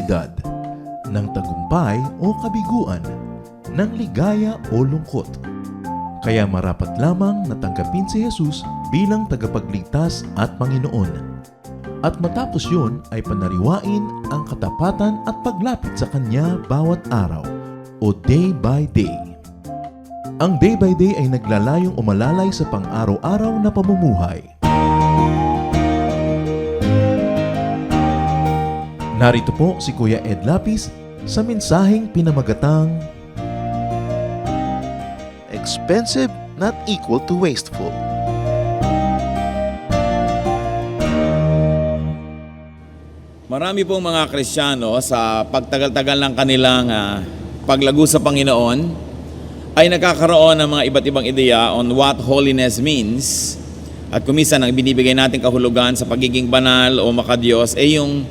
kalamidad, ng tagumpay o kabiguan, ng ligaya o lungkot. Kaya marapat lamang na tanggapin si Jesus bilang tagapagligtas at Panginoon. At matapos yun ay panariwain ang katapatan at paglapit sa Kanya bawat araw o day by day. Ang day by day ay naglalayong umalalay sa pang-araw-araw na pamumuhay. Narito po si Kuya Ed Lapis sa mensaheng pinamagatang Expensive not equal to wasteful. Marami pong mga Kristiyano sa pagtagal-tagal ng kanilang paglago sa Panginoon ay nagkakaroon ng mga iba't ibang ideya on what holiness means. At kuminsan ang binibigay natin kahulugan sa pagiging banal o makadiyos ay yung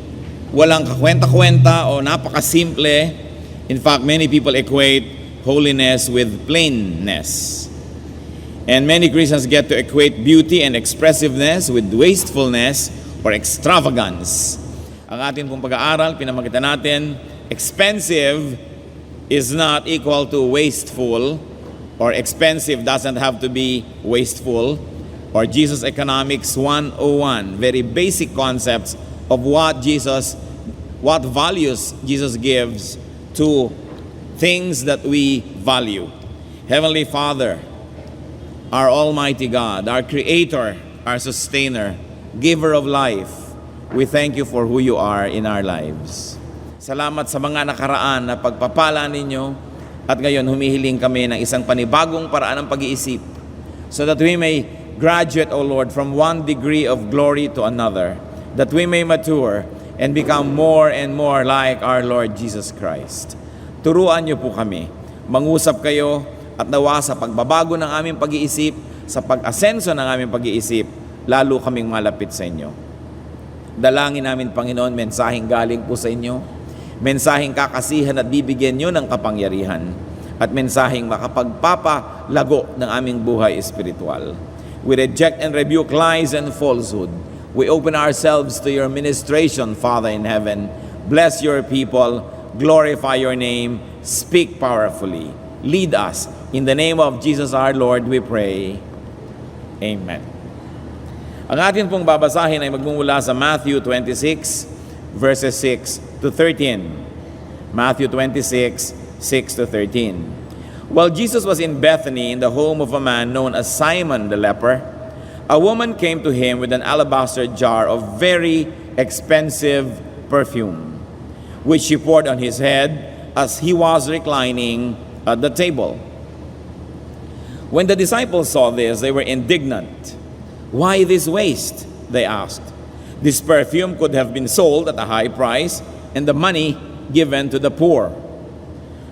walang kakwenta-kwenta o napakasimple. In fact, many people equate holiness with plainness. And many Christians get to equate beauty and expressiveness with wastefulness or extravagance. Ang ating pong pag-aaral, pinamagitan natin, expensive is not equal to wasteful, or expensive doesn't have to be wasteful, or Jesus Economics 101, very basic concepts of what values Jesus gives to things that we value. Heavenly Father, our Almighty God, our Creator, our Sustainer, Giver of life, we thank you for who you are in our lives. Salamat sa mga nakaraan na pagpapala ninyo at ngayon humihiling kami ng isang panibagong paraan ng pag-iisip so that we may graduate, O Lord, from one degree of glory to another, that we may mature and become more and more like our Lord Jesus Christ. Turuan niyo po kami, mangusap kayo at nawa sa pagbabago ng aming pag-iisip, sa pag-asenso ng aming pag-iisip, lalo kaming malapit sa inyo. Dalangin namin, Panginoon, mensaheng galing po sa inyo, mensaheng kakasihan at bibigyan nyo ng kapangyarihan, at mensaheng makapagpapalago ng aming buhay espiritual. We reject and rebuke lies and falsehood. We open ourselves to your ministration, Father in heaven. Bless your people, glorify your name, speak powerfully. Lead us. In the name of Jesus our Lord, we pray. Amen. Ang atin pong babasahin ay magmumula sa Matthew 26, verses 6 to 13. Matthew 26, 6 to 13. While Jesus was in Bethany in the home of a man known as Simon the leper, a woman came to him with an alabaster jar of very expensive perfume, which she poured on his head as he was reclining at the table. When the disciples saw this, they were indignant. "Why this waste?" they asked. "This perfume could have been sold at a high price and the money given to the poor."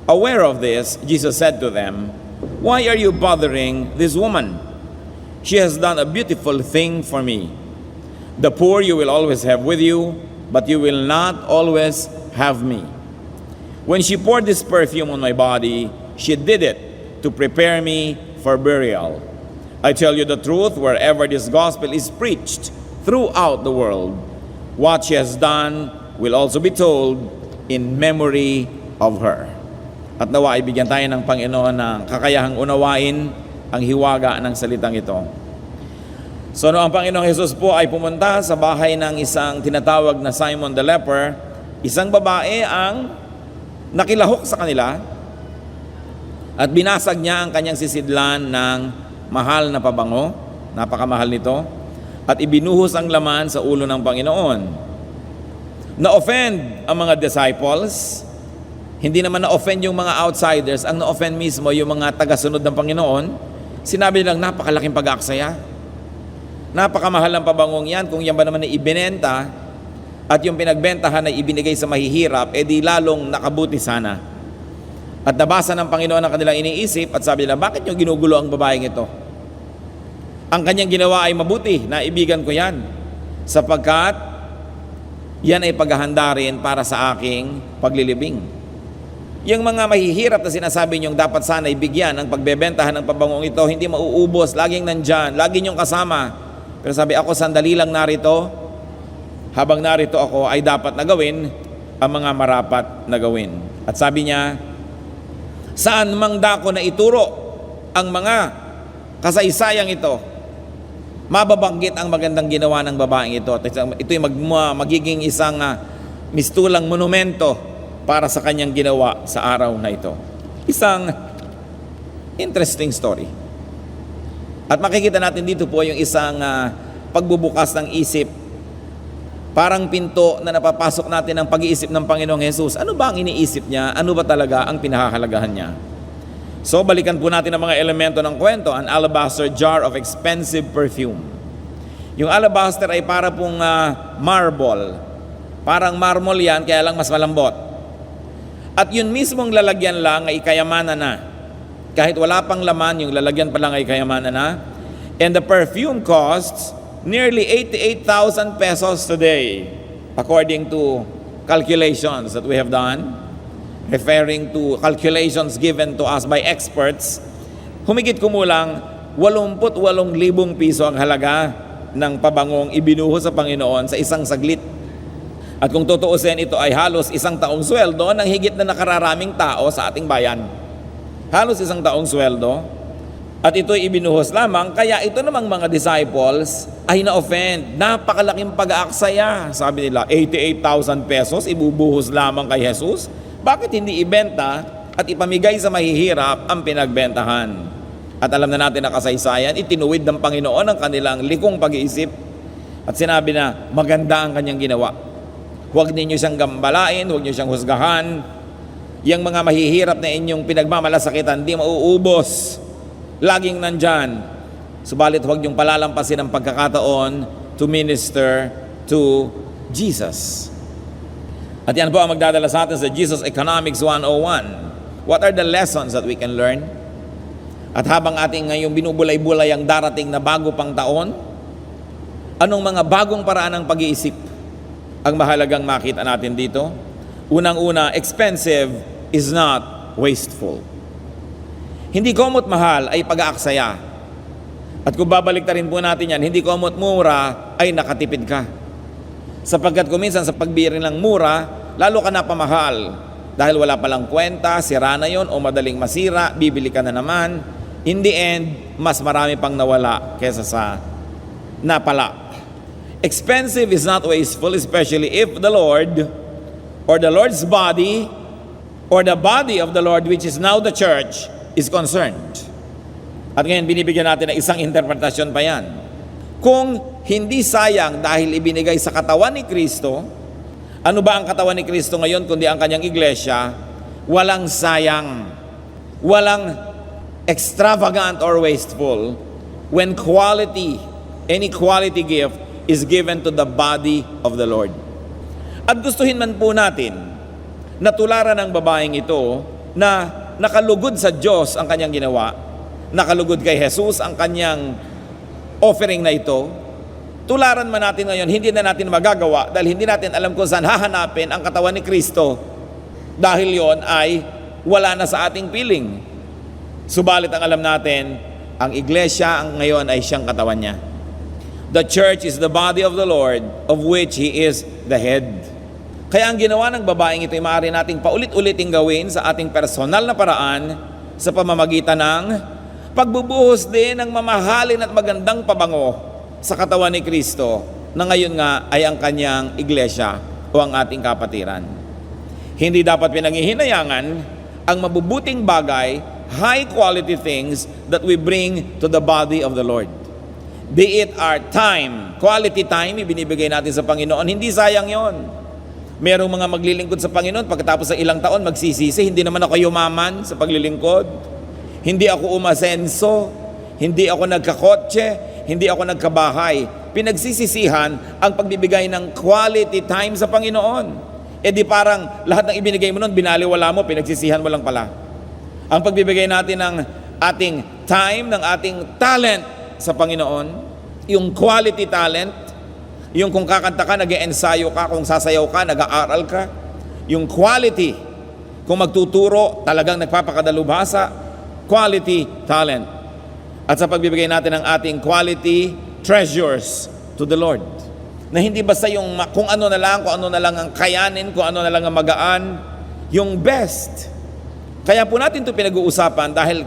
Aware of this, Jesus said to them, "Why are you bothering this woman? She has done a beautiful thing for me. The poor you will always have with you, but you will not always have me. When she poured this perfume on my body, she did it to prepare me for burial. I tell you the truth, wherever this gospel is preached throughout the world, what she has done will also be told in memory of her." At nawa ibigyan tayo ng Panginoon ng kakayahang unawain ang hiwaga ng salitang ito. So ang Panginoong Jesus po ay pumunta sa bahay ng isang tinatawag na Simon the leper, isang babae ang nakilahok sa kanila at binasag niya ang kanyang sisidlan ng mahal na pabango, napakamahal nito, at ibinuhos ang laman sa ulo ng Panginoon. Na-offend ang mga disciples, hindi naman na-offend yung mga outsiders, ang na-offend mismo yung mga tagasunod ng Panginoon. Sinabi nilang napakalaking pag-aaksaya. Napakamahal ng pabangong yan, kung yan ba naman ay ibinenta at yung pinagbentahan ay ibinigay sa mahihirap, edi lalong nakabuti sana. At nabasa ng Panginoon ang kanilang iniisip at sabi nila, bakit nyo ginugulo ang babaeng ito? Ang kanyang ginawa ay mabuti, naibigan ko yan, sapagkat yan ay paghahanda rin para sa aking paglilibing. Yung mga mahihirap na sinasabi niyong dapat sana ibigyan ang pagbebentahan ng pabangong ito, hindi mauubos, laging nandyan, lagi niyong kasama. Pero sabi ako, sandali lang narito, habang narito ako ay dapat na gawin ang mga marapat na gawin. At sabi niya, saan mang dako na ituro ang mga kasaysayang ito, mababanggit ang magandang ginawa ng babaeng ito. Ito'y magiging isang mistulang monumento para sa kanyang ginawa sa araw na ito. Isang interesting story. At makikita natin dito po yung isang pagbubukas ng isip. Parang pinto na napapasok natin ang pag-iisip ng Panginoong Hesus. Ano ba ang iniisip niya? Ano ba talaga ang pinahahalagahan niya? So, balikan po natin ang mga elemento ng kwento. An alabaster jar of expensive perfume. Yung alabaster ay para pong marble. Parang marble yan, kaya lang mas malambot. At yun mismong lalagyan lang ay kayamanan na. Kahit wala pang laman, yung lalagyan pa lang ay kayamanan na. And the perfume costs nearly 88,000 pesos today, according to calculations that we have done, referring to calculations given to us by experts. Humigit kumulang 88,000 piso ang halaga ng pabangong ibinuho sa Panginoon sa isang saglit. At kung tutuusin, ito ay halos isang taong sweldo ng higit na nakararaming tao sa ating bayan. Halos isang taong sweldo. At ito'y ibinuhos lamang, kaya ito namang mga disciples ay na-offend. Napakalaking pag-aaksaya. Sabi nila, 88,000 pesos ibubuhos lamang kay Jesus? Bakit hindi ibenta at ipamigay sa mahihirap ang pinagbentahan? At alam na natin na kasaysayan, itinuwid ng Panginoon ang kanilang likong pag-iisip. At sinabi na, maganda ang kanyang ginawa. Huwag ninyo siyang gambalain, huwag niyo siyang husgahan. Yang mga mahihirap na inyong pinagmamalasakitan, di mauubos. Laging nandyan. Subalit huwag niyong palalampasin ang pagkakataon to minister to Jesus. At yan po ang magdadala sa atin sa Jesus Economics 101. What are the lessons that we can learn? At habang ating ngayong binubulay-bulay ang darating na bago pang taon, anong mga bagong paraan ng pag-iisip ang mahalagang makita natin dito? Unang-una, expensive is not wasteful. Hindi komot mahal ay pag-aaksaya. At kung babalik rin po natin yan, hindi komot mura ay nakatipid ka. Sapagkat kuminsan sa pagbiri ng mura, lalo ka na pamahal. Dahil wala palang kwenta, sira na yon o madaling masira, bibili ka na naman. In the end, mas marami pang nawala kesa sa napala. Expensive is not wasteful, especially if the Lord or the Lord's body or the body of the Lord, which is now the church, is concerned. At ngayon, binibigyan natin ng isang interpretasyon pa yan. Kung hindi sayang dahil ibinigay sa katawan ni Kristo, ano ba ang katawan ni Kristo ngayon kundi ang kanyang iglesia? Walang sayang, walang extravagant or wasteful when any quality gift is given to the body of the Lord. At gustuhin man po natin na tularan ng babaeng ito na nakalugod sa Diyos ang kanyang ginawa, nakalugod kay Jesus ang kanyang offering na ito, tularan man natin ngayon, hindi na natin magagawa dahil hindi natin alam kung saan hahanapin ang katawan ni Kristo dahil yon ay wala na sa ating piling. Subalit ang alam natin, ang iglesia ang ngayon ay siyang katawan niya. The church is the body of the Lord, of which He is the head. Kaya ang ginawa ng babaeng ito ay maaari nating paulit-uliting gawin sa ating personal na paraan sa pamamagitan ng pagbubuhos din ng mamahalin at magandang pabango sa katawan ni Kristo na ngayon nga ay ang kanyang iglesia o ang ating kapatiran. Hindi dapat pinanghihinayangan ang mabubuting bagay, high quality things that we bring to the body of the Lord. Be it our time, quality time, ibinibigay natin sa Panginoon, hindi sayang yon. Merong mga maglilingkod sa Panginoon, pagkatapos ng ilang taon, magsisisi, hindi naman ako yumaman sa paglilingkod. Hindi ako umasenso, hindi ako nagkakotse, hindi ako nagkabahay. Pinagsisisihan ang pagbibigay ng quality time sa Panginoon. E di parang lahat ng ibinigay mo nun, binaliwala mo, pinagsisihan mo lang pala. Ang pagbibigay natin ng ating time, ng ating talent sa Panginoon, yung quality talent, yung kung kakanta ka, nag-e-ensayo ka, kung sasayaw ka, nag-aaral ka. Yung quality, kung magtuturo, talagang nagpapakadalubhasa, quality talent. At sa pagbibigay natin ng ating quality treasures to the Lord. Na hindi basta yung kung ano na lang ang kayanin, kung ano na lang ang magaan, yung best. Kaya po natin ito pinag-uusapan dahil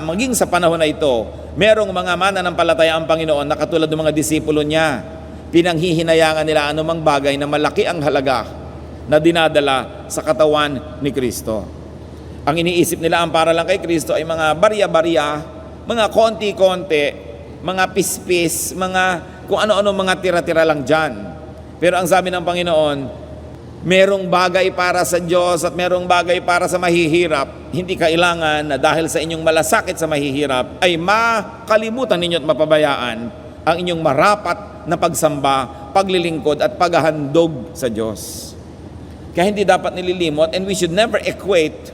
maging sa panahon na ito, merong mga mananampalataya ang Panginoon na katulad ng mga disipulo niya, pinanghihinayangan nila anumang bagay na malaki ang halaga na dinadala sa katawan ni Kristo. Ang iniisip nila ang para lang kay Kristo ay mga barya-barya, mga konti-konti, mga pispis, mga kung ano-ano mga tira-tira lang dyan. Pero ang sabi ng Panginoon, merong bagay para sa Diyos at merong bagay para sa mahihirap. Hindi kailangan na dahil sa inyong malasakit sa mahihirap ay makalimutan ninyo at mapabayaan ang inyong marapat na pagsamba, paglilingkod at paghahandog sa Diyos. Kaya hindi dapat nililimot, and we should never equate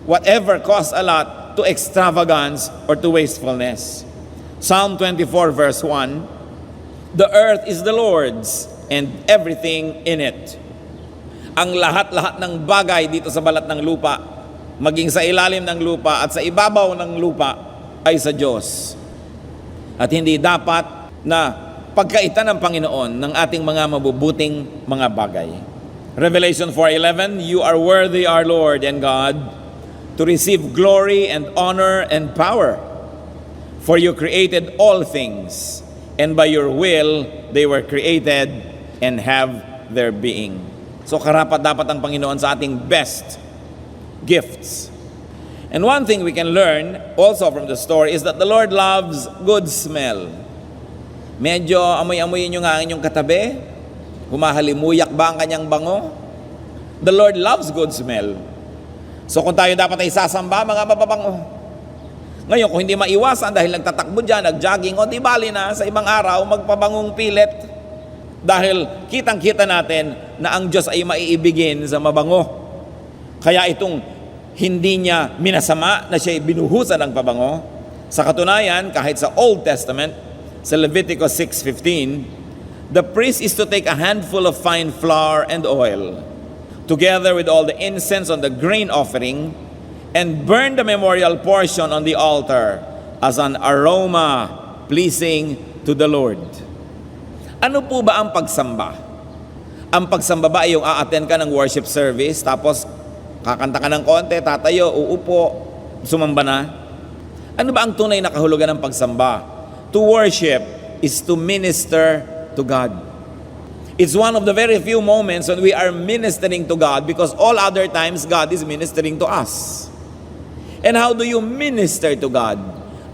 whatever costs a lot to extravagance or to wastefulness. Psalm 24 verse 1, "The earth is the Lord's and everything in it." Ang lahat-lahat ng bagay dito sa balat ng lupa, maging sa ilalim ng lupa at sa ibabaw ng lupa, ay sa Diyos. At hindi dapat na pagkaitan ng Panginoon ng ating mga mabubuting mga bagay. Revelation 4:11, "You are worthy, our Lord and God, to receive glory and honor and power. For you created all things, and by your will they were created and have their being." So karapat-dapat ang Panginoon sa ating best gifts. And one thing we can learn also from the story is that the Lord loves good smell. Medyo amoy-amoyin nyo nga ang inyong katabi. Humahalimuyak ba ang kanyang bango? The Lord loves good smell. So kung tayo dapat ay sasamba, mga mababango. Ngayon, kung hindi maiwasan dahil nagtatakbo dyan, nag-jogging, o di bali na sa ibang araw, magpabangong pilit. Dahil kitang-kita natin na ang Diyos ay maiibigin sa mabango. Kaya itong hindi niya minasama na siya binuhusan ng pabango. Sa katunayan, kahit sa Old Testament, sa Leviticus 6:15, the priest is to take a handful of fine flour and oil, together with all the incense on the grain offering, and burn the memorial portion on the altar as an aroma pleasing to the Lord. Ano po ba ang pagsamba? Ang pagsamba ba ay yung a-attend ka ng worship service, tapos kakanta ka ng konti, tatayo, uupo, sumamba na? Ano ba ang tunay na kahulugan ng pagsamba? To worship is to minister to God. It's one of the very few moments when we are ministering to God, because all other times God is ministering to us. And how do you minister to God?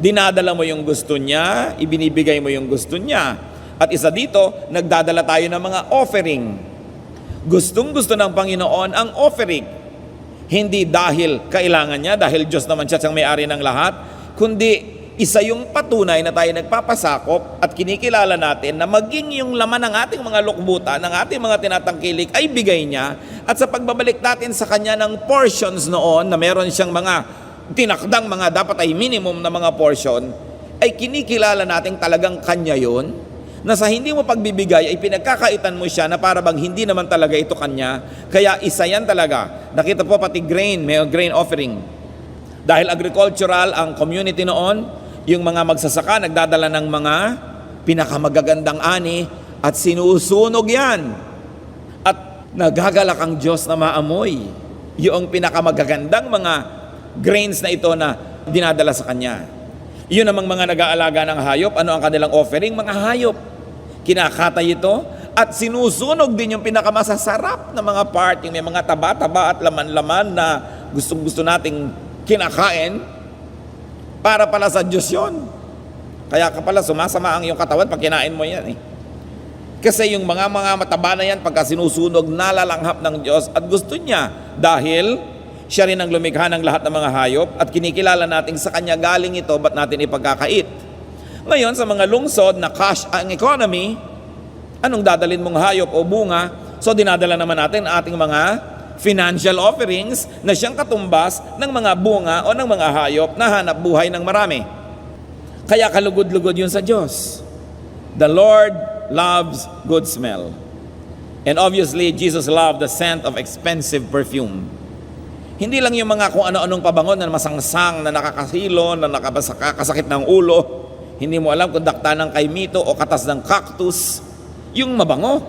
Dinadala mo yung gusto niya, ibinibigay mo yung gusto niya. At isa dito, nagdadala tayo ng mga offering. Gustong-gusto ng Panginoon ang offering. Hindi dahil kailangan niya, dahil Diyos naman siya siyang may-ari ng lahat, kundi isa yung patunay na tayo nagpapasakop at kinikilala natin na maging yung laman ng ating mga lukbutan, ng ating mga tinatangkilik ay bigay niya, at sa pagbabalik natin sa Kanya ng portions noon na meron siyang mga tinakdang mga dapat ay minimum na mga portion, ay kinikilala natin talagang Kanya yun, na sa hindi mo pagbibigay ay pinagkakaitan mo siya na para bang hindi naman talaga ito Kanya. Kaya isa yan talaga. Nakita po pati grain, may grain offering. Dahil agricultural ang community noon, yung mga magsasaka nagdadala ng mga pinakamagagandang ani at sinusunog yan. At nagagalak ang Diyos na maamoy yung pinakamagagandang mga grains na ito na dinadala sa Kanya. Yun namang mga nag-aalaga ng hayop, ano ang kanilang offering? Mga hayop. Kinakatay ito at sinusunog din yung pinakamasasarap na mga part, yung may mga taba-taba at laman-laman na gustong-gusto nating kinakain, para pala sa Diyos yun. Kaya ka pala sumasama ang iyong katawan pag kinain mo yan eh. Kasi yung mga mataba na yan, pagka sinusunog, nalalanghap ng Diyos at gusto niya, dahil siya rin ang lumikha ng lahat ng mga hayop at kinikilala natin sa Kanya galing ito, ba't natin ipagkakait? Ngayon, sa mga lungsod na cash ang economy, anong dadalin mong hayop o bunga? So dinadala naman natin ang ating mga financial offerings na siyang katumbas ng mga bunga o ng mga hayop na hanap buhay ng marami. Kaya kalugod-lugod yun sa Diyos. The Lord loves good smell. And obviously, Jesus loved the scent of expensive perfume. Hindi lang yung mga kung ano-anong pabango na masangsang, na nakakasilo, na nakakasakit ng ulo. Hindi mo alam kung dakta ng kaimito o katas ng cactus. yung mabango.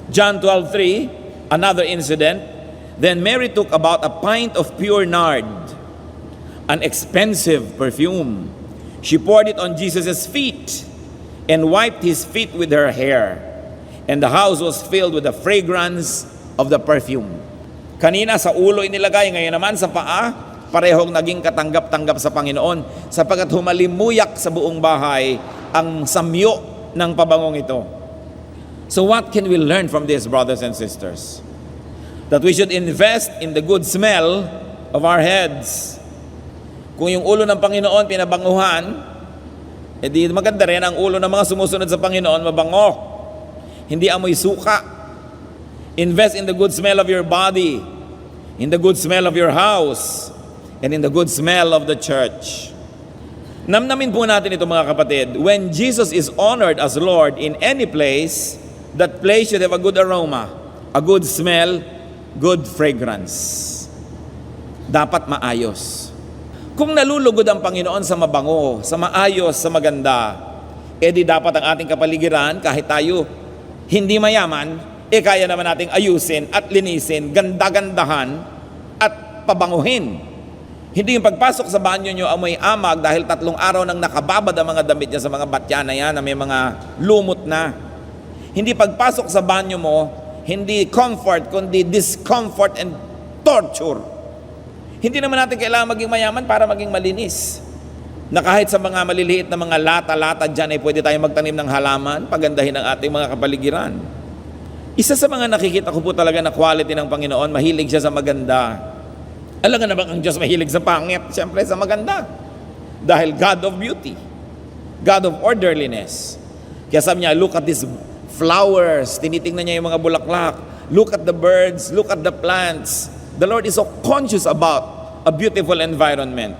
John 12:3, another incident, then Mary took about a pint of pure nard, an expensive perfume. She poured it on Jesus' feet and wiped his feet with her hair. And the house was filled with the fragrance of the perfume. Kanina sa ulo inilagay, ngayon naman sa paa, parehong naging katanggap-tanggap sa Panginoon sapagkat humalimuyak sa buong bahay ang samyo ng pabangong ito. So what can we learn from this, brothers and sisters? That we should invest in the good smell of our heads. Kung yung ulo ng Panginoon pinabanguhan, edi maganda rin ang ulo ng mga sumusunod sa Panginoon mabango. Hindi amoy suka. Invest in the good smell of your body, in the good smell of your house, and in the good smell of the church. Namnamin po natin ito mga kapatid. When Jesus is honored as Lord in any place, that place should have a good aroma, a good smell, good fragrance. Dapat maayos. Kung nalulugod ang Panginoon sa mabango, sa maayos, sa maganda, edi dapat ang ating kapaligiran, kahit tayo hindi mayaman, kaya naman nating ayusin at linisin, ganda-gandahan at pabanguhin. Hindi yung pagpasok sa banyo nyo amoy amag dahil 3 araw nang nakababad ang mga damit niya sa mga batya na yan na may mga lumot na. Hindi pagpasok sa banyo mo, hindi comfort, kundi discomfort and torture. Hindi naman natin kailangan maging mayaman para maging malinis. Na kahit sa mga maliliit na mga lata-lata dyan ay pwede tayong magtanim ng halaman, pagandahin ang ating mga kapaligiran. Isa sa mga nakikita ko po talaga na quality ng Panginoon, mahilig siya sa maganda. Alam nga na ba ang Diyos mahilig sa pangit? Siyempre sa maganda. Dahil God of beauty, God of orderliness. Kaya sabi niya, look at these flowers. Tinitingnan niya yung mga bulaklak. Look at the birds, look at the plants. The Lord is so conscious about a beautiful environment.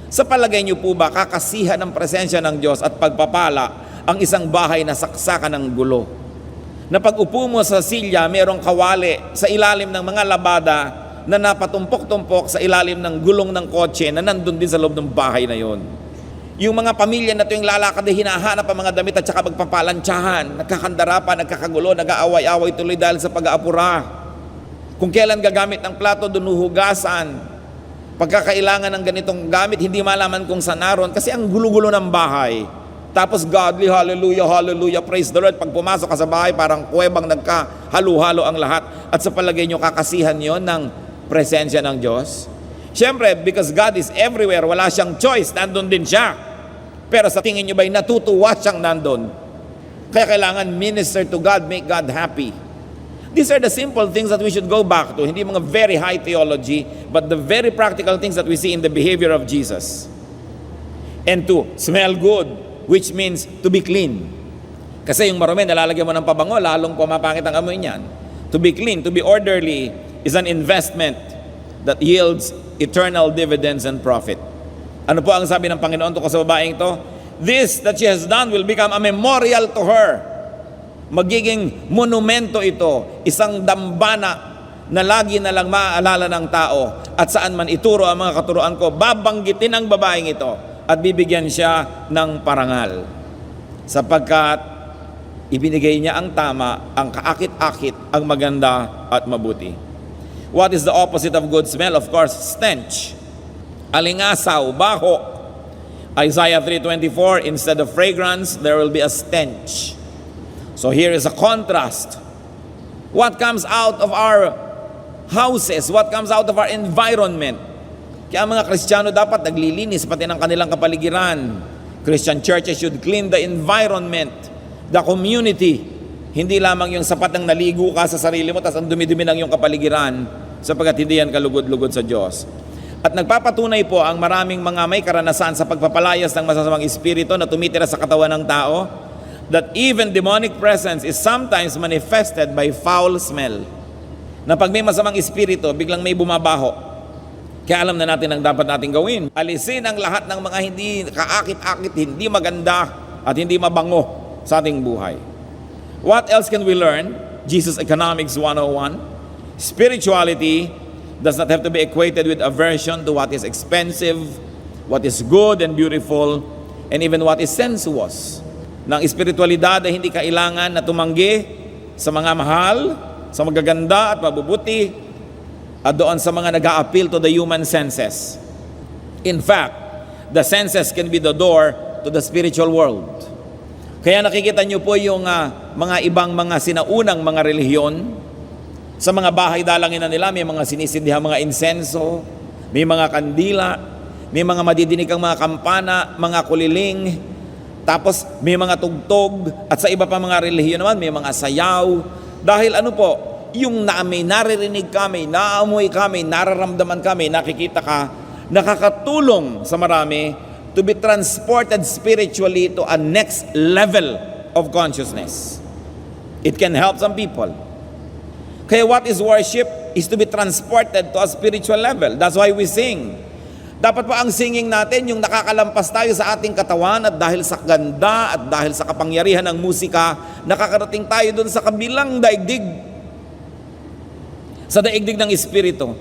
Sa palagay niyo po ba, kakasihan ng presensya ng Diyos at pagpapala ang isang bahay na saksakan ng gulo? Na pag upo mo sa silya, mayroong kawali sa ilalim ng mga labada na napatumpok-tumpok sa ilalim ng gulong ng kotse na nandun din sa loob ng bahay na yon. Yung mga pamilya na ito yung lalakad, hinahanap ang mga damit at saka magpapalantsahan, nagkakandara pa, nagkakagulo, nag-aaway-away tuloy dahil sa pag-aapura. Kung kailan gagamit ng plato, doon hugasan. Pagkakailangan ng ganitong gamit, hindi malaman kung saan naroon kasi ang gulo-gulo ng bahay. Tapos godly, hallelujah, hallelujah, praise the Lord. Pag pumasok ka sa bahay, parang kuwebang nagkahalo-halo ang lahat. At sa palagay nyo, kakasihan yon ng presensya ng Diyos. Siyempre, because God is everywhere, wala siyang choice, nandun din siya. Pero sa tingin nyo ba'y natutuwa siyang nandun? Kaya kailangan minister to God, make God happy. These are the simple things that we should go back to. Hindi mga very high theology, but the very practical things that we see in the behavior of Jesus. And to smell good, which means to be clean. Kasi yung marumi, nalalagyan mo ng pabango, lalong pumapangit ang amoy niyan. To be clean, to be orderly, is an investment that yields eternal dividends and profit. Ano po ang sabi ng Panginoon tungkol sa babaeng ito? This that she has done will become a memorial to her. Magiging monumento ito, isang dambana na lagi na lang maaalala ng tao at saan man ituro ang mga katuruan ko, babanggitin ang babaeng ito at bibigyan siya ng parangal. Sapagkat ibinigay niya ang tama, ang kaakit-akit, ang maganda at mabuti. What is the opposite of good smell? Of course, stench. Alingasaw, baho. Isaiah 3:24, instead of fragrance, there will be a stench. So here is a contrast. What comes out of our houses? What comes out of our environment? Kaya ang mga Kristiyano dapat naglilinis pati ng kanilang kapaligiran. Christian churches should clean the environment, the community. Hindi lamang yung sapat ng naligo ka sa sarili mo tapos ang dumi-dumi ng yung kapaligiran sapagkat hindi yan kalugod-lugod sa Diyos. At nagpapatunay po ang maraming mga may karanasan sa pagpapalayas ng masasamang espiritu na tumitira sa katawan ng tao that even demonic presence is sometimes manifested by foul smell. Na pag may masamang espiritu, biglang may bumabaho. Kaya alam na natin ang dapat natin gawin. Alisin ang lahat ng mga hindi kaakit-akit, hindi maganda at hindi mabango sa ating buhay. What else can we learn? Jesus Economics 101. Spirituality does not have to be equated with aversion to what is expensive, what is good and beautiful, and even what is sensuous. ng espiritualidad ay hindi kailangan na tumanggi sa mga mahal, sa magaganda at mabubuti, at doon sa mga nag-a-appeal to the human senses. In fact, the senses can be the door to the spiritual world. Kaya nakikita nyo po yung mga ibang mga sinaunang mga relihiyon. Sa mga bahay dalangin na nila, may mga sinisindihang mga insenso, may mga kandila, may mga madidinig kang mga kampana, mga kuliling, tapos may mga tugtog, at sa iba pa mga relihiyon naman, may mga sayaw. Dahil ano po, yung may naririnig kami, naamoy kami, nararamdaman kami, nakikita ka, nakakatulong sa marami to be transported spiritually to a next level of consciousness. It can help some people. Kaya what is worship is to be transported to a spiritual level. That's why we sing. Dapat pa ang singing natin yung nakakalampas tayo sa ating katawan, at dahil sa ganda at dahil sa kapangyarihan ng musika, nakakarating tayo dun sa kabilang daigdig. Sa daigdig ng Espiritu.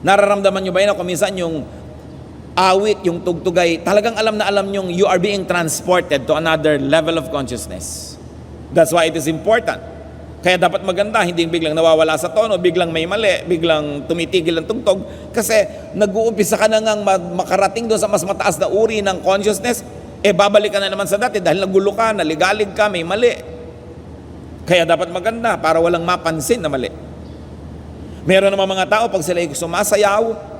Nararamdaman nyo ba yun kung minsan yung awit, yung tugtugay, talagang alam na alam nyo you are being transported to another level of consciousness. That's why it is important. Kaya dapat maganda, hindi biglang nawawala sa tono, biglang may mali, biglang tumitigil ang tugtog, kasi nag-uumpisa ka na ngang makarating doon sa mas mataas na uri ng consciousness, babalik ka na naman sa dati dahil nagulo ka, naligalig ka, may mali. Kaya dapat maganda para walang mapansin na mali. Meron naman mga tao, pag sila sumasayaw,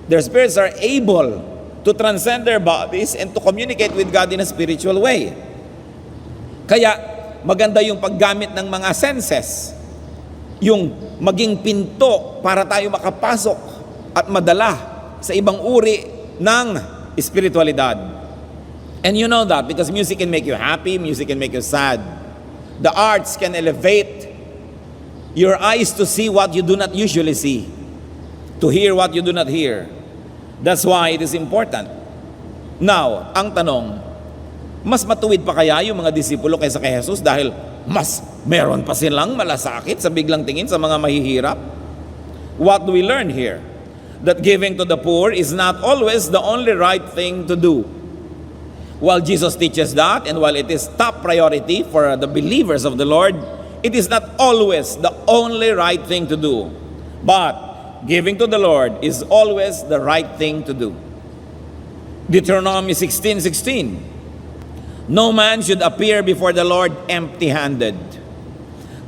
their spirits are able to transcend their bodies and to communicate with God in a spiritual way. Kaya maganda yung paggamit ng mga senses, yung maging pinto para tayo makapasok at madala sa ibang uri ng espiritualidad. And you know that because music can make you happy, music can make you sad. The arts can elevate your eyes to see what you do not usually see, to hear what you do not hear. That's why it is important. Now, ang tanong, mas matuwid pa kaya yung mga disipulo kaysa kay Jesus dahil mas meron pa silang malasakit sa biglang tingin sa mga mahihirap? What do we learn here? That giving to the poor is not always the only right thing to do. While Jesus teaches that, and while it is top priority for the believers of the Lord, it is not always the only right thing to do. But giving to the Lord is always the right thing to do. Deuteronomy 16:16. No man should appear before the Lord empty-handed.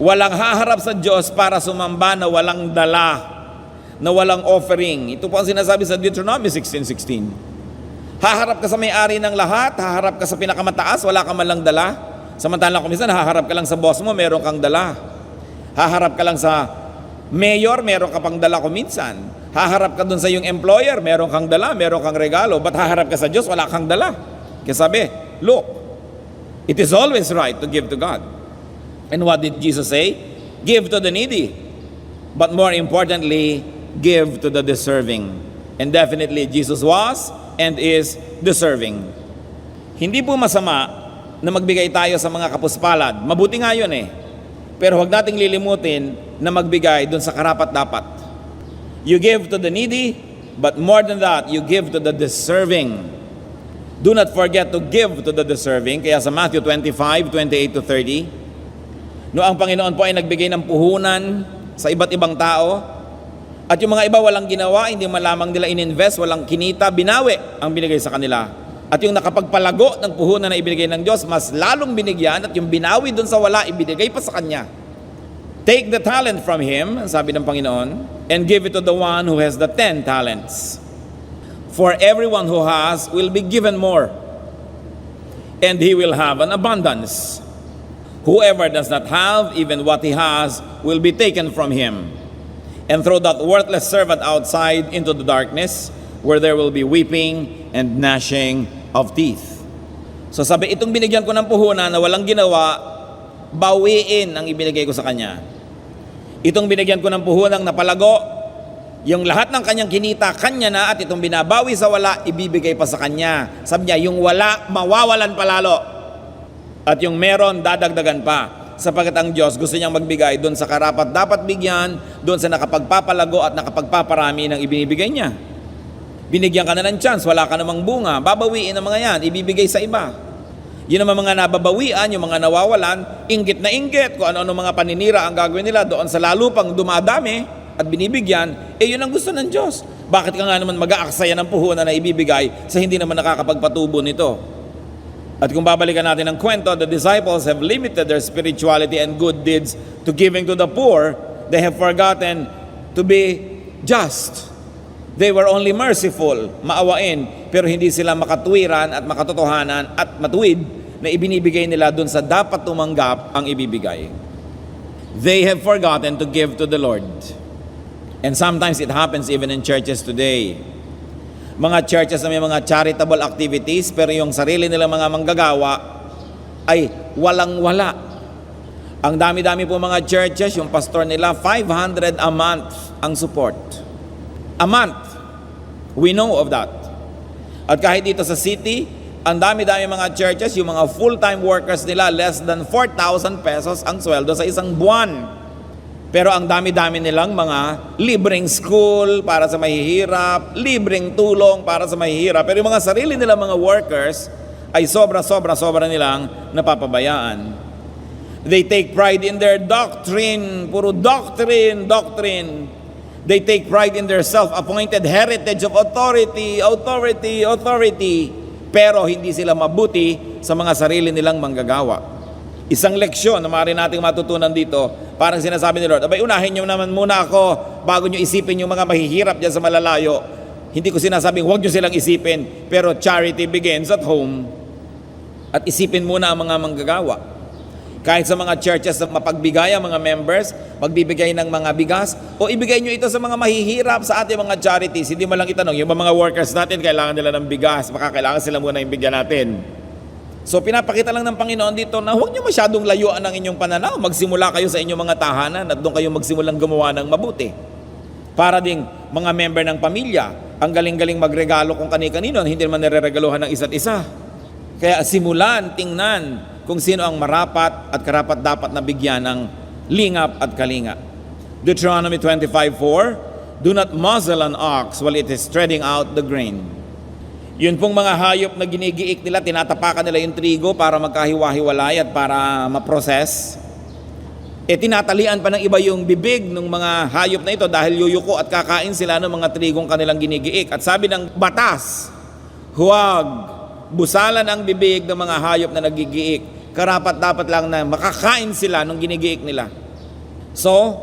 Walang haharap sa Diyos para sumamba na walang dala, na walang offering. Ito po ang sinasabi sa Deuteronomy 16:16. Haharap ka sa may-ari ng lahat, haharap ka sa pinakamataas, wala ka man lang dala. Samantalang kung minsan, haharap ka lang sa boss mo, meron kang dala. Haharap ka lang sa mayor, meron ka pang dala kung minsan. Haharap ka dun sa iyong employer, meron kang dala, meron kang regalo. Ba't haharap ka sa Diyos, wala kang dala? Kaya sabi, look, it is always right to give to God. And what did Jesus say? Give to the needy. But more importantly, give to the deserving. And definitely, Jesus was and is deserving. Hindi po masama na magbigay tayo sa mga kapuspalad. Mabuti nga yun eh. Pero huwag nating lilimutin na magbigay dun sa karapat-dapat. You give to the needy, but more than that, you give to the deserving. Do not forget to give to the deserving. Kaya sa Matthew 25:28-30, no, ang Panginoon po ay nagbigay ng puhunan sa iba't ibang tao, at yung mga iba walang ginawa, hindi man lamang nila ininvest, walang kinita, binawi ang binigay sa kanila. At yung nakapagpalago ng puhunan na ibinigay ng Diyos, mas lalong binigyan, at yung binawi dun sa wala, ibinigay pa sa kanya. Take the talent from him, sabi ng Panginoon, and give it to the one who has the 10 talents. For everyone who has will be given more, and he will have an abundance. Whoever does not have, even what he has, will be taken from him. And throw that worthless servant outside into the darkness, where there will be weeping and gnashing of teeth. So sabi, itong binigyan ko ng puhunan na walang ginawa, bawiin ang ibinigay ko sa kanya. Itong binigyan ko ng puhunang napalago, yung lahat ng kanyang kinita, kanya na, at itong binabawi sa wala, ibibigay pa sa kanya. Sabi niya, yung wala, mawawalan palalo. At yung meron, dadagdagan pa. Sapagkat ang Diyos gusto niyang magbigay doon sa karapat dapat bigyan, doon sa nakapagpapalago at nakapagpaparami ng ibinibigay niya. Binigyan ka na ng chance, wala ka namang bunga, babawiin ang mga yan, ibibigay sa iba. Yun naman mga nababawian, yung mga nawawalan, inggit na inggit kung ano-ano mga paninira ang gagawin nila doon sa lalo pang dumadami at binibigyan, yun ang gusto ng Diyos. Bakit ka nga naman mag-aaksaya ng puhunan na ibibigay sa hindi naman nakakapagpatubo nito? At kung babalikan natin ang kwento, the disciples have limited their spirituality and good deeds to giving to the poor. They have forgotten to be just. They were only merciful, maawain, pero hindi sila makatwiran at makatotohanan at matuwid na ibinibigay nila dun sa dapat tumanggap ang ibibigay. They have forgotten to give to the Lord. And sometimes it happens even in churches today. Mga churches na may mga charitable activities, pero yung sarili nilang mga manggagawa ay walang-wala. Ang dami-dami po mga churches, yung pastor nila, 500 a month ang support. A month. We know of that. At kahit dito sa city, ang dami-dami mga churches, yung mga full-time workers nila, less than 4,000 pesos ang sweldo sa isang buwan. Pero ang dami-dami nilang mga libreng school para sa mahihirap, libreng tulong para sa mahihirap. Pero yung mga sarili nilang mga workers ay sobra nilang napapabayaan. They take pride in their doctrine, puro doctrine. They take pride in their self-appointed heritage of authority. Pero hindi sila mabuti sa mga sarili nilang manggagawa. Isang leksyon na maaari nating matutunan dito, parang sinasabi ni Lord, abay, unahin nyo naman muna ako bago nyo isipin yung mga mahihirap dyan sa malalayo. Hindi ko sinasabing huwag nyo silang isipin, pero charity begins at home. At isipin muna ang mga manggagawa. Kahit sa mga churches na mapagbigay ang mga members, magbibigay ng mga bigas, o ibigay nyo ito sa mga mahihirap sa ating mga charities. Hindi mo lang itanong, yung mga workers natin, kailangan nila ng bigas, baka kailangan sila muna yung bigyan natin. So pinapakita lang ng Panginoon dito na huwag nyo masyadong layuan ang inyong pananaw. Magsimula kayo sa inyong mga tahanan at doon kayo magsimulang gumawa ng mabuti. Para ding mga member ng pamilya, ang galing-galing magregalo kung kani-kanino, hindi naman nireregaluhan ng isa't isa. Kaya simulan, tingnan kung sino ang marapat at karapat-dapat na bigyan ng lingap at kalinga. Deuteronomy 25:4, do not muzzle an ox while it is treading out the grain. Yun pong mga hayop na ginigiik nila, tinatapakan nila yung trigo para magkahiwa-hiwalay at para ma-process. Tinatalian pa ng iba yung bibig ng mga hayop na ito dahil yuyuko at kakain sila ng mga trigong kanilang ginigiik. At sabi ng batas, huwag busalan ang bibig ng mga hayop na nagigiik. Karapat-dapat lang na makakain sila ng ginigiik nila. So,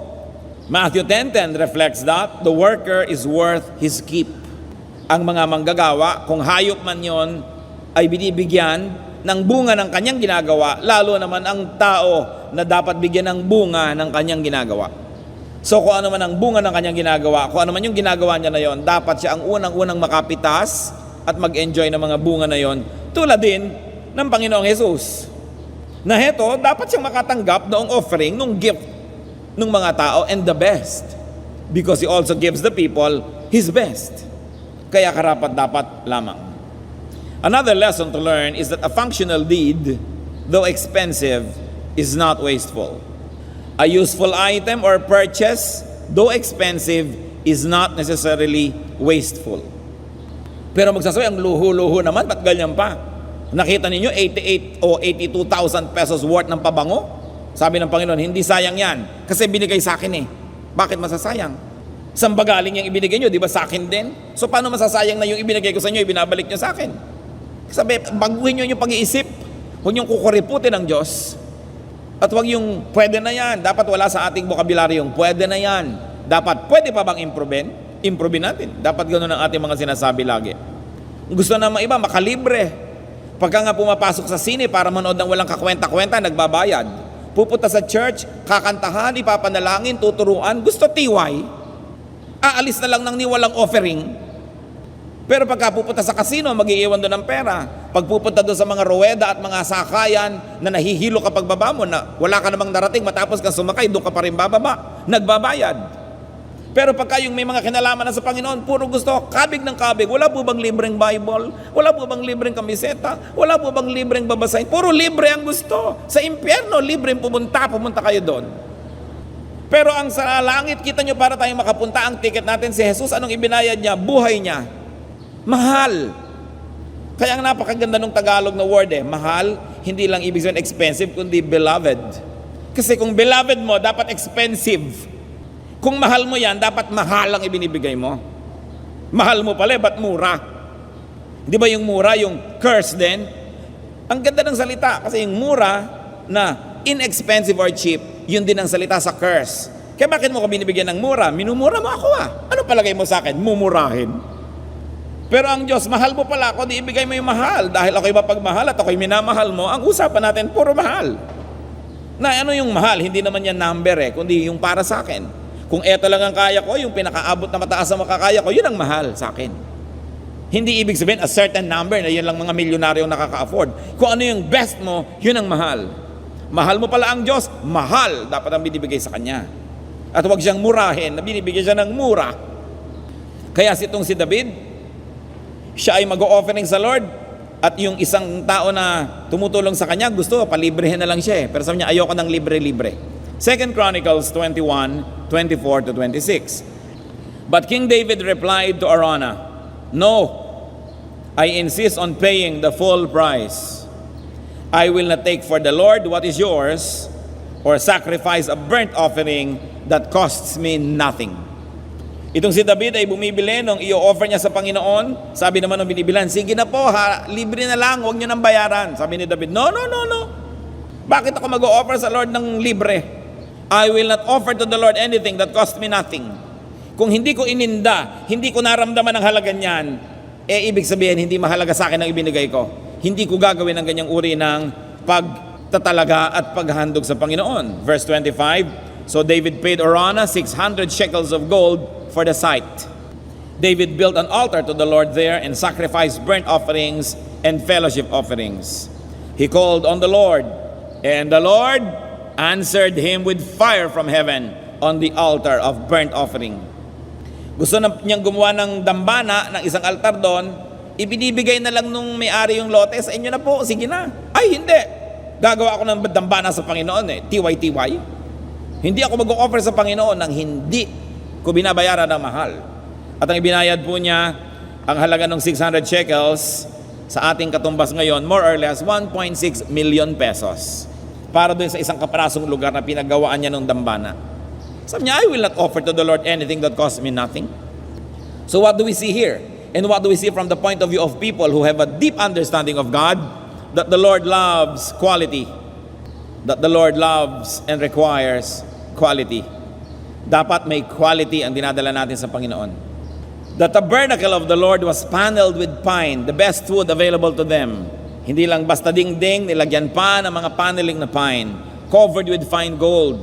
Matthew 10:10 reflects that the worker is worth his keep. Ang mga manggagawa, kung hayop man yon, ay binibigyan ng bunga ng kanyang ginagawa, lalo naman ang tao na dapat bigyan ng bunga ng kanyang ginagawa. So kung ano man ang bunga ng kanyang ginagawa, kung ano man yung ginagawa niya na yon, dapat siya ang unang-unang makapitas at mag-enjoy ng mga bunga na yon, tulad din ng Panginoong Jesus. Na heto, dapat siyang makatanggap noong offering, noong gift ng mga tao, and the best. Because He also gives the people His best. Kaya karapat-dapat lamang. Another lesson to learn is that a functional deed, though expensive, is not wasteful. A useful item or purchase, though expensive, is not necessarily wasteful. Pero magsasabi, ang luho-luho naman, ba't ganyan pa? Nakita ninyo, 88 o 82,000 pesos worth ng pabango? Sabi ng Panginoon, hindi sayang yan. Kasi binigay sa akin eh. Bakit masasayang? Saan ba galing yung ibinigay nyo? Di ba sa akin din? So paano masasayang na yung ibinigay ko sa inyo, ibinabalik nyo sa akin? Sabi, baguhin nyo yung pag-iisip. Huwag nyo kukuriputin ng Diyos. At huwag yung pwede na yan. Dapat wala sa ating vocabulary yung pwede na yan. Dapat, pwede pa bang improvein? Improvein natin. Dapat ganoon ang ating mga sinasabi lagi. Gusto na mga iba, makalibre. Pagka nga pumapasok sa sine para manood ng walang kakwenta-kwenta, nagbabayad. Pupunta sa church, kakantahan, ipapanalangin, tuturuan. Gusto TY. Aalis na lang ng niwalang offering. Pero pagka pupunta sa casino, mag-iiwan doon ng pera. Pag pupunta doon sa mga ruweda at mga sakayan na nahihilo kapag baba mo, na wala ka namang darating, matapos kang sumakay, doon ka pa rin bababa. Nagbabayad. Pero pagka yung may mga kinalaman na sa Panginoon, puro gusto, kabig ng kabig. Wala po bang libreng Bible? Wala po bang libreng kamiseta? Wala po bang libreng babasahin? Puro libre ang gusto. Sa impyerno, libreng pumunta kayo doon. Pero ang sa langit, kita nyo, para tayong makapunta, ang ticket natin si Jesus, anong ibinayad niya? Buhay niya. Mahal. Kaya ang napakaganda ng Tagalog na word mahal, hindi lang ibig sabihin expensive, kundi beloved. Kasi kung beloved mo, dapat expensive. Kung mahal mo yan, dapat mahal ang ibinibigay mo. Mahal mo pala, ba't mura? Di ba yung mura, yung curse din? Ang ganda ng salita, kasi yung mura na inexpensive or cheap, yun din ang salita sa curse. Kaya bakit mo ko binibigyan ng mura? Minumura mo ako Ano palagay mo sa akin? Mumurahin. Pero ang Diyos, mahal mo pala ako, di ibigay mo yung mahal. Dahil ako'y mapagmahal at ako'y minamahal mo, ang usapan natin, puro mahal. Na ano yung mahal? Hindi naman yan number kundi yung para sa akin. Kung eto lang ang kaya ko, yung pinakaabot na mataas na makakaya ko, yun ang mahal sa akin. Hindi ibig sabihin a certain number na yun lang mga milyonaryo nakaka-afford. Kung ano yung best mo, yun ang mahal. Mahal mo pala ang Diyos, mahal dapat ang binibigay sa Kanya. At huwag siyang murahin, na binibigay siya ng mura. Kaya si David, siya ay mag-o-offering sa Lord, at yung isang tao na tumutulong sa kanya, gusto, palibrehin na lang siya Pero sabi niya, ayoko ng libre-libre. 2 Chronicles 21:24-26. But King David replied to Araunah, "No, I insist on paying the full price. I will not take for the Lord what is yours, or sacrifice a burnt offering that costs me nothing." Itong si David ay bumibili nung i-offer niya sa Panginoon. Sabi naman nung binibilan, sige na po libre na lang, huwag niyo nang bayaran. Sabi ni David, no. Bakit ako mag-o-offer sa Lord ng libre? I will not offer to the Lord anything that cost me nothing. Kung hindi ko ininda, hindi ko naramdaman ang halaga niyan, ibig sabihin, hindi mahalaga sa akin ang ibinigay ko. Hindi ko gagawin ang ganyang uri ng pagtatalaga at paghandog sa Panginoon. Verse 25, so David paid Araunah 600 shekels of gold for the site. David built an altar to the Lord there and sacrificed burnt offerings and fellowship offerings. He called on the Lord, and the Lord answered him with fire from heaven on the altar of burnt offering. Gusto niyang gumawa ng dambana ng isang altar doon, ibinibigay na lang nung may-ari yung lote, sa inyo na po, sige na. Ay, hindi. Gagawa ako ng dambana sa Panginoon TY. Hindi ako mag-o-offer sa Panginoon ng hindi ko binabayaran ng mahal. At ang ibinayad po niya, ang halaga ng 600 shekels, sa ating katumbas ngayon, more or less 1.6 million pesos. Para doon sa isang kaprasong lugar na pinagawaan niya ng dambana. Sabi niya, I will not offer to the Lord anything that costs me nothing. So what do we see here? And what do we see from the point of view of people who have a deep understanding of God? That the Lord loves quality. That the Lord loves and requires quality. Dapat may quality ang dinadala natin sa Panginoon. The tabernacle of the Lord was paneled with pine, the best wood available to them. Hindi lang basta dingding, nilagyan pa ng mga paneling na pine, covered with fine gold,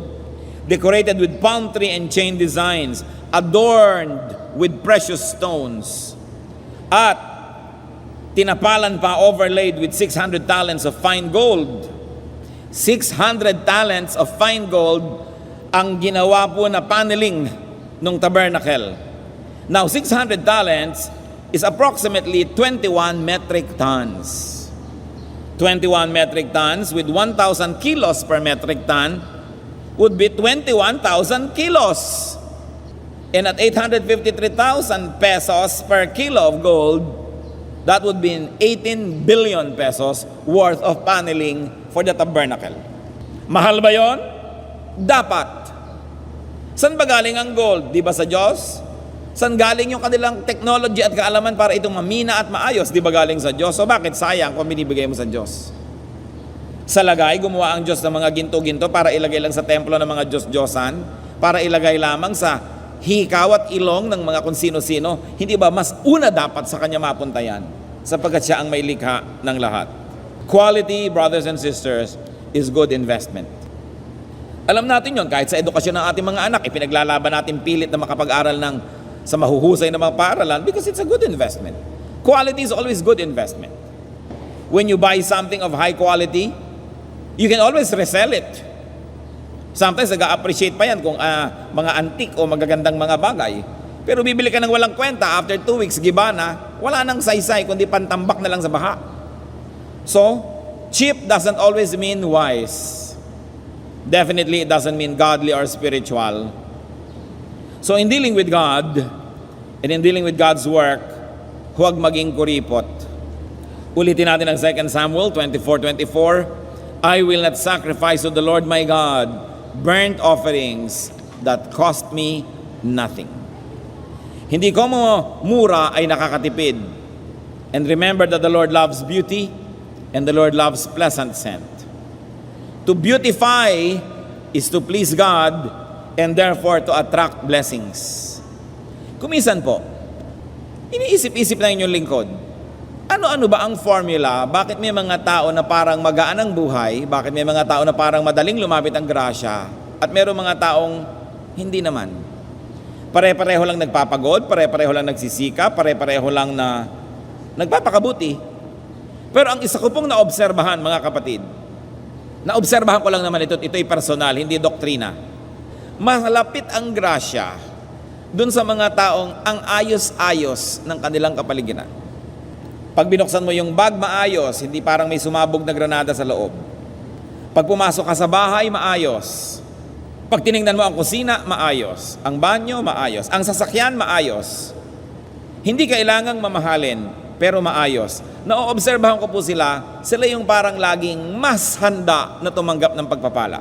decorated with palm tree and chain designs, adorned with precious stones, at tinapalan pa, overlaid with 600 talents of fine gold. 600 talents of fine gold ang ginawa po na paneling ng tabernacle. Now, 600 talents is approximately 21 metric tons. 21 metric tons with 1,000 kilos per metric ton would be 21,000 kilos. And at 853,000 pesos per kilo of gold, that would be 18 billion pesos worth of paneling for the tabernacle. Mahal ba yon? Dapat. Saan ba galing ang gold? Di ba sa Diyos? Saan galing yung kanilang technology at kaalaman para itong mamina at maayos? Di ba galing sa Diyos? So bakit sayang kung binibigay mo sa Diyos? Sa lagay, gumawa ang Diyos ng mga ginto-ginto para ilagay lang sa templo ng mga Diyos-Diyosan, para ilagay lamang sa hikaw at ilong ng mga kung sino-sino. Hindi ba mas una dapat sa Kanya mapunta yan? Sapagkat siya ang may likha ng lahat. Quality, brothers and sisters, is good investment. Alam natin yon kahit sa edukasyon ng ating mga anak, ipinaglalaban natin pilit na makapag-aral sa mahuhusay na mga paaralan because it's a good investment. Quality is always good investment. When you buy something of high quality, you can always resell it. Sometimes nag-appreciate pa yan kung mga antique o magagandang mga bagay. Pero bibili ka ng walang kwenta, after 2 weeks, giba na, wala nang saysay, kundi pantambak na lang sa baha. So, cheap doesn't always mean wise. Definitely, it doesn't mean godly or spiritual. So, in dealing with God, and in dealing with God's work, huwag maging kuripot. Ulitin natin ang 2 Samuel 24:24. I will not sacrifice to the Lord my God burnt offerings that cost me nothing. Hindi ko mo mura ay nakakatipid. And remember that the Lord loves beauty and the Lord loves pleasant scent. To beautify is to please God and therefore to attract blessings. Kumisan po, iniisip-isip na inyong lingkod, ano-ano ba ang formula? Bakit may mga tao na parang magaan ang buhay? Bakit may mga tao na parang madaling lumapit ang grasya? At mayroong mga taong hindi naman. Pare-pareho lang nagpapagod, pare-pareho lang nagsisika, pare-pareho lang na nagpapakabuti. Pero ang isa ko pong naobserbahan, mga kapatid, naobserbahan ko lang naman ito'y personal, hindi doktrina. Malapit ang grasya dun sa mga taong ang ayos-ayos ng kanilang kapaligiran. Pag binuksan mo yung bag, maayos, hindi parang may sumabog na granada sa loob. Pag pumasok ka sa bahay, maayos. Pag tiningnan mo ang kusina, maayos. Ang banyo, maayos. Ang sasakyan, maayos. Hindi kailangang mamahalin, pero maayos. Naoobserbahan ko po sila yung parang laging mas handa na tumanggap ng pagpapala.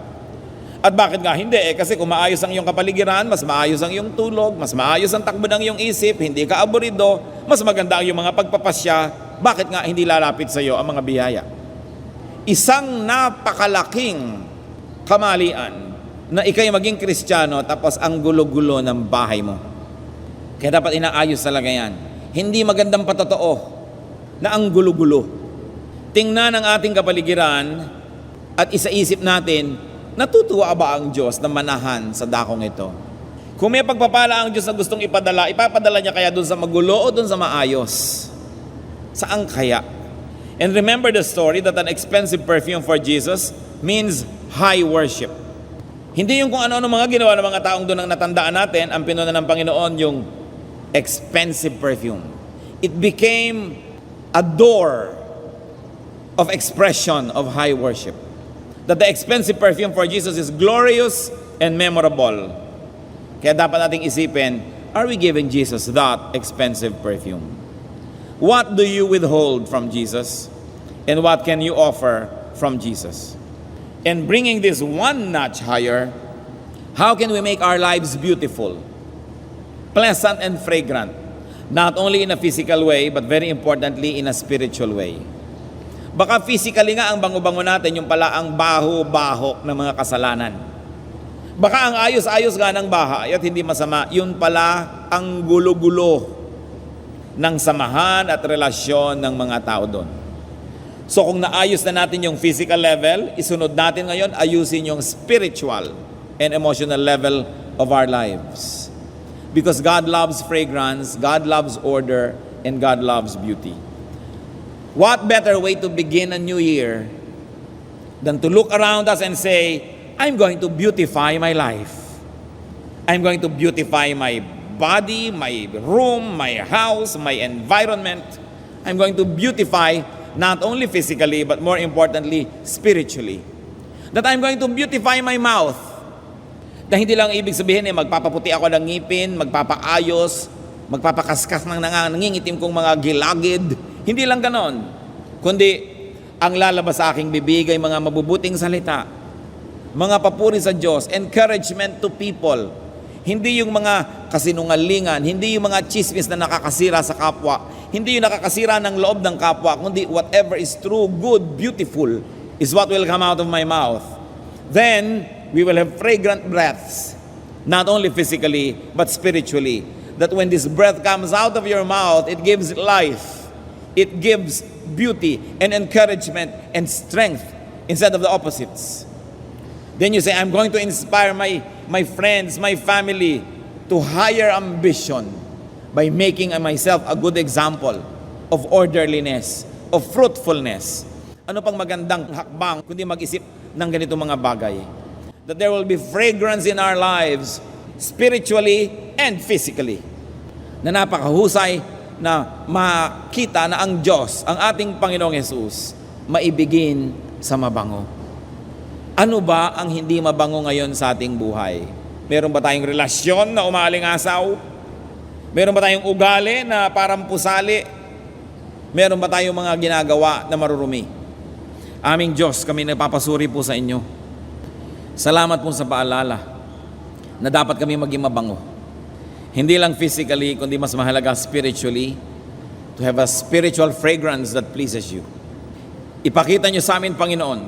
At bakit nga hindi? Kasi kung maayos ang iyong kapaligiran, mas maayos ang iyong tulog, mas maayos ang takbo ng iyong isip, hindi ka aburido, mas maganda ang iyong mga pagpapasya, bakit nga hindi lalapit sa iyo ang mga biyaya? Isang napakalaking kamalian na ikay maging Kristiyano tapos ang gulo-gulo ng bahay mo. Kaya dapat inaayos talaga yan. Hindi magandang patotoo na ang gulo-gulo. Tingnan ang ating kapaligiran at isaisip natin, natutuwa ba ang Diyos na manahan sa dakong ito? Kung may pagpapala ang Diyos na gustong ipapadala niya kaya doon sa magulo o doon sa maayos? Saan kaya? And remember the story that an expensive perfume for Jesus means high worship. Hindi yung kung ano-ano mga ginawa ng mga taong doon ang natandaan natin, ang pinuna ng Panginoon yung expensive perfume. It became a door of expression of high worship. That the expensive perfume for Jesus is glorious and memorable. Kaya dapat nating isipin, are we giving Jesus that expensive perfume? What do you withhold from Jesus? And what can you offer from Jesus? And bringing this one notch higher, how can we make our lives beautiful, pleasant and fragrant? Not only in a physical way, but very importantly, in a spiritual way. Baka physically nga ang bango-bango natin, yung pala ang baho-baho ng mga kasalanan. Baka ang ayos-ayos nga ng bahay at hindi masama, yun pala ang gulo-gulo ng samahan at relasyon ng mga tao doon. So kung naayos na natin yung physical level, isunod natin ngayon, ayusin yung spiritual and emotional level of our lives. Because God loves fragrance, God loves order, and God loves beauty. What better way to begin a new year than to look around us and say, I'm going to beautify my life. I'm going to beautify my body, my room, my house, my environment. I'm going to beautify not only physically, but more importantly, spiritually. That I'm going to beautify my mouth. Na hindi lang ibig sabihin magpapaputi ako ng ngipin, magpapaayos, magpapakaskas ng nangingitim kong mga gilagid. Hindi lang ganon. Kundi, ang lalabas sa aking bibig ay mga mabubuting salita, mga papuri sa Diyos, encouragement to people. Hindi yung mga kasinungalingan, hindi yung mga chismis na nakakasira sa kapwa, hindi yung nakakasira ng loob ng kapwa, kundi whatever is true, good, beautiful, is what will come out of my mouth. Then, we will have fragrant breaths, not only physically, but spiritually. That when this breath comes out of your mouth, it gives life, it gives beauty and encouragement and strength instead of the opposites. Then you say, I'm going to inspire my friends, my family to higher ambition by making myself a good example of orderliness, of fruitfulness. Ano pang magandang hakbang kundi mag-isip ng ganito mga bagay? That there will be fragrance in our lives, spiritually and physically. Na napakahusay na makita na ang Diyos, ang ating Panginoong Hesus, maibigin sa mabango. Ano ba ang hindi mabango ngayon sa ating buhay? Meron ba tayong relasyon na umaaling-asaw? Meron ba tayong ugali na parang pusali? Meron ba tayong mga ginagawa na marurumi? Aming Diyos, kami nagpapasuri po sa inyo. Salamat po sa paalala na dapat kami maging mabango. Hindi lang physically, kundi mas mahalaga spiritually, to have a spiritual fragrance that pleases you. Ipakita nyo sa amin, Panginoon,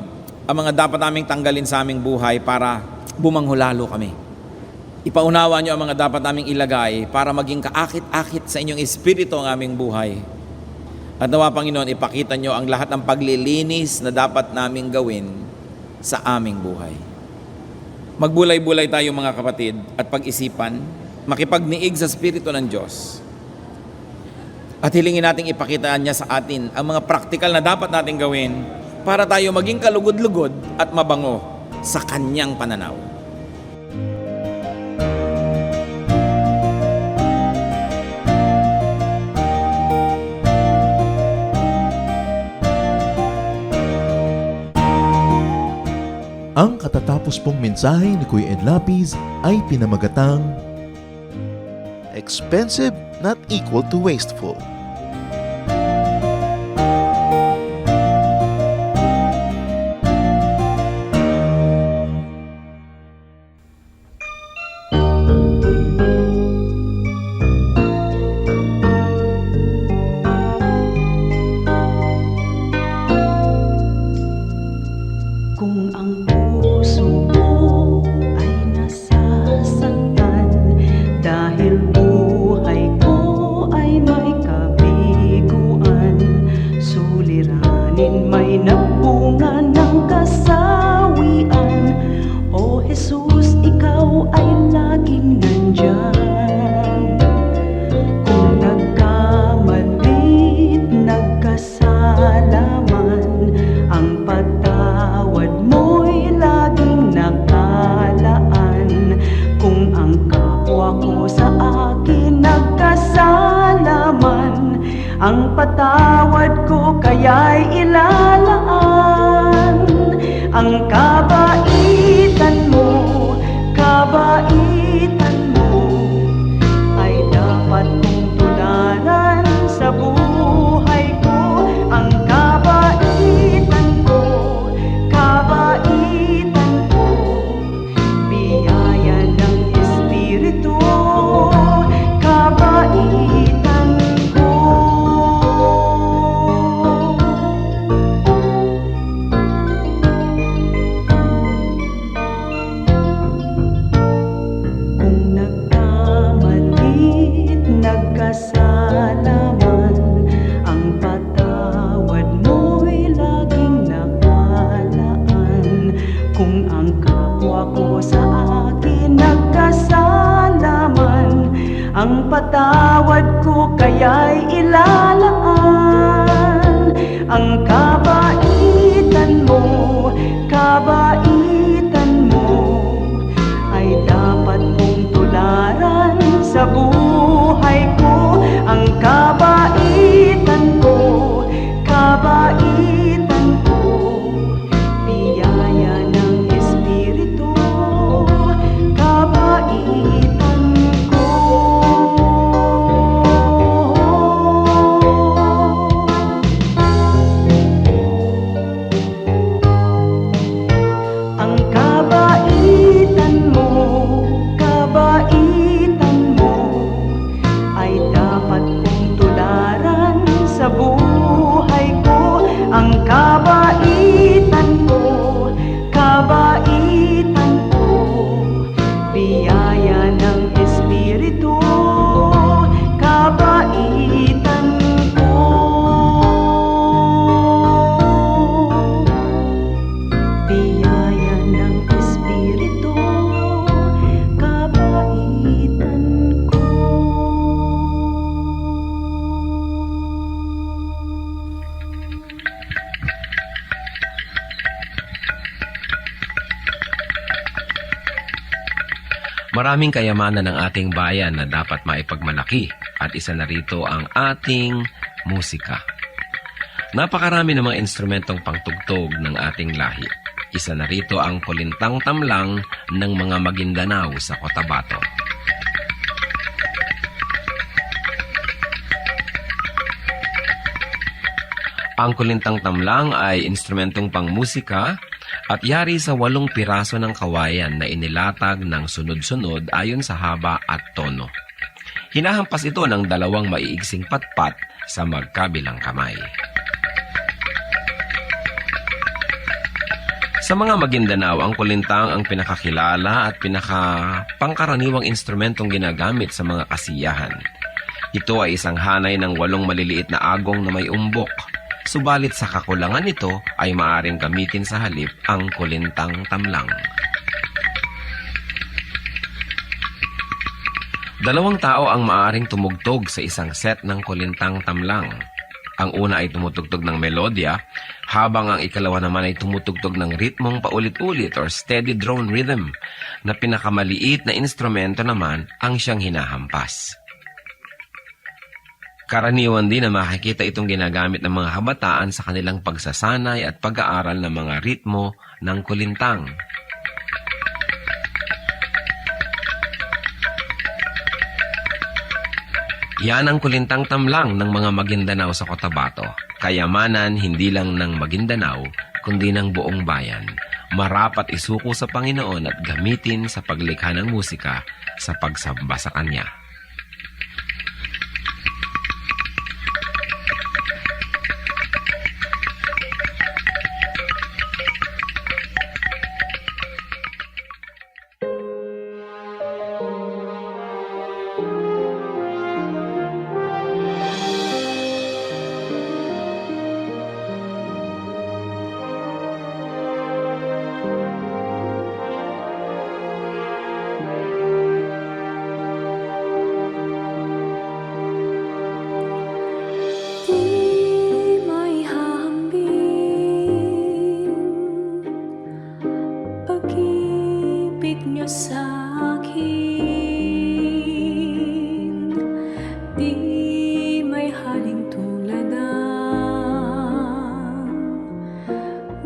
ang mga dapat naming tanggalin sa aming buhay para bumangho lalo kami. Ipaunawa nyo ang mga dapat naming ilagay para maging kaakit-akit sa inyong espiritu ang aming buhay. At nawa, Panginoon, ipakita nyo ang lahat ng paglilinis na dapat naming gawin sa aming buhay. Magbulay-bulay tayo mga kapatid at pag-isipan, makipagniig sa Espiritu ng Diyos. At hilingin nating ipakita niya sa atin ang mga praktikal na dapat nating gawin para tayo maging kalugod-lugod at mabango sa Kanyang pananaw. Ang katatapos pong mensahe ni Kuya Ed Lapiz ay pinamagatang Expensive not equal to wasteful. Kung ang puso mo ay nasasaktan dahil buhay ko ay may kabiguan, suliranin may nagbunga ng kasawian. O Jesus, ikaw ay laging nandyan. Kung nagkamali't nagkasalaman, ang patawad mo'y laging nakalaan. Kung ang kapwa ko sa akin nagkasalaman, ang patawad ko kaya'y ilalaan. Ang kabaitan mo ay dapat kong tularan sa buhay ko. Ang kabaitan ko, biyaya ng Espiritu, kabaitan ko. Kung nagkamali't nagkasalaman, ang patawad mo'y laging nakalaan. Kung ang kapwa ko sa akin nagkasalaman, ang patawad ko kaya'y ilalaan. Ang kabaitan mo ay dapat mong tularan sa buhay ko. Ang kabaitan ko, biyaya ng Espiritu, kabaitan ko. Ang kabaitan mo ay dapat kong tularan sa buhay ko. Ang kabaitan ko, biyaya ng Espiritu, kabaitan ko. Biyaya ng Espiritu, kabaitan ko. Maraming kayamanan ng ating bayan na dapat maipagmalaki at isa na rito ang ating musika. Napakarami ng mga instrumentong pangtugtog ng ating lahi. Isa na rito ang kulintang tamlang ng mga Maguindanao sa Cotabato. Ang kulintang tamlang ay instrumentong pangmusika at yari sa 8 piraso ng kawayan na inilatag ng sunod-sunod ayon sa haba at tono. Hinahampas ito ng 2 maiigsing patpat sa magkabilang kamay. Sa mga Maguindanao, ang kulintang ang pinakakilala at pinakapangkaraniwang instrumentong ginagamit sa mga kasiyahan. Ito ay isang hanay ng 8 maliliit na agong na may umbok. Subalit sa kakulangan nito ay maaaring gamitin sa halip ang kulintang tamlang. 2 tao ang maaaring tumugtog sa isang set ng kulintang tamlang. Ang una ay tumutugtog ng melodya, habang ang ikalawa naman ay tumutugtog ng ritmong paulit-ulit or steady drone rhythm, na pinakamaliit na instrumento naman ang siyang hinahampas. Karaniwan din na makikita itong ginagamit ng mga kabataan sa kanilang pagsasanay at pag-aaral ng mga ritmo ng kulintang. Yan ang kulintang tamlang ng mga Maguindanao sa Cotabato. Kayamanan hindi lang ng Maguindanao, kundi ng buong bayan. Marapat isuko sa Panginoon at gamitin sa paglikha ng musika sa pagsamba sa Kanya.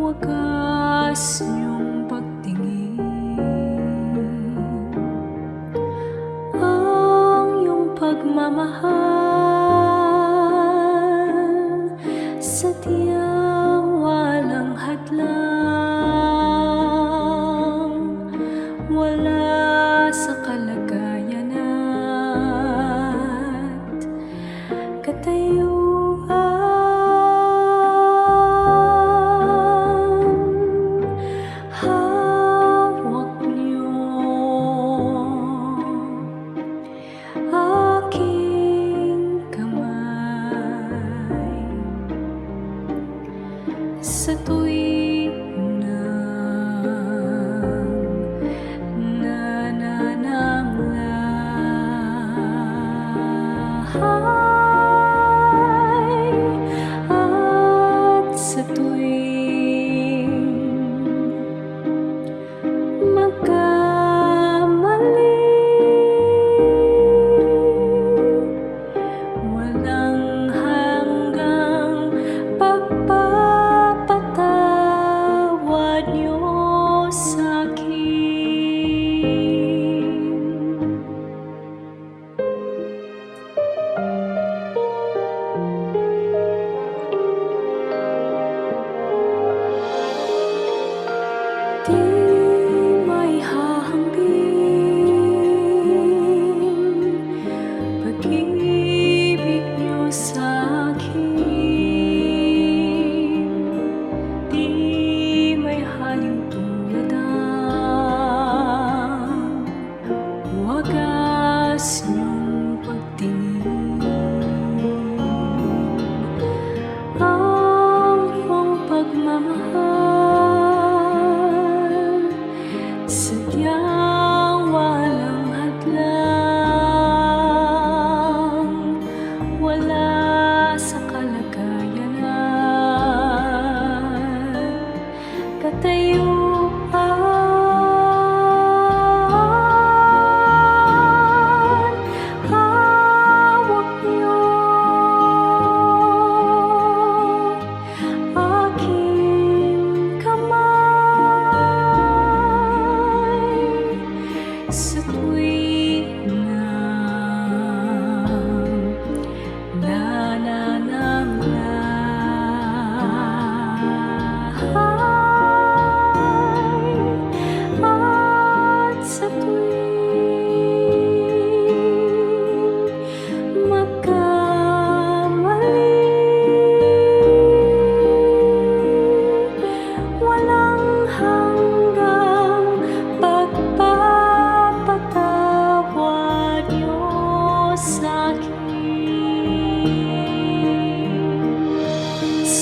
Wagas niyong pagtingin, ang iyong pagmamahal, sadyang walang hadlang, wala sa kalagayan at katayuan. Sa tuwing nanananglahay at sa tuwing magkamali, walang hanggang pagpapatay.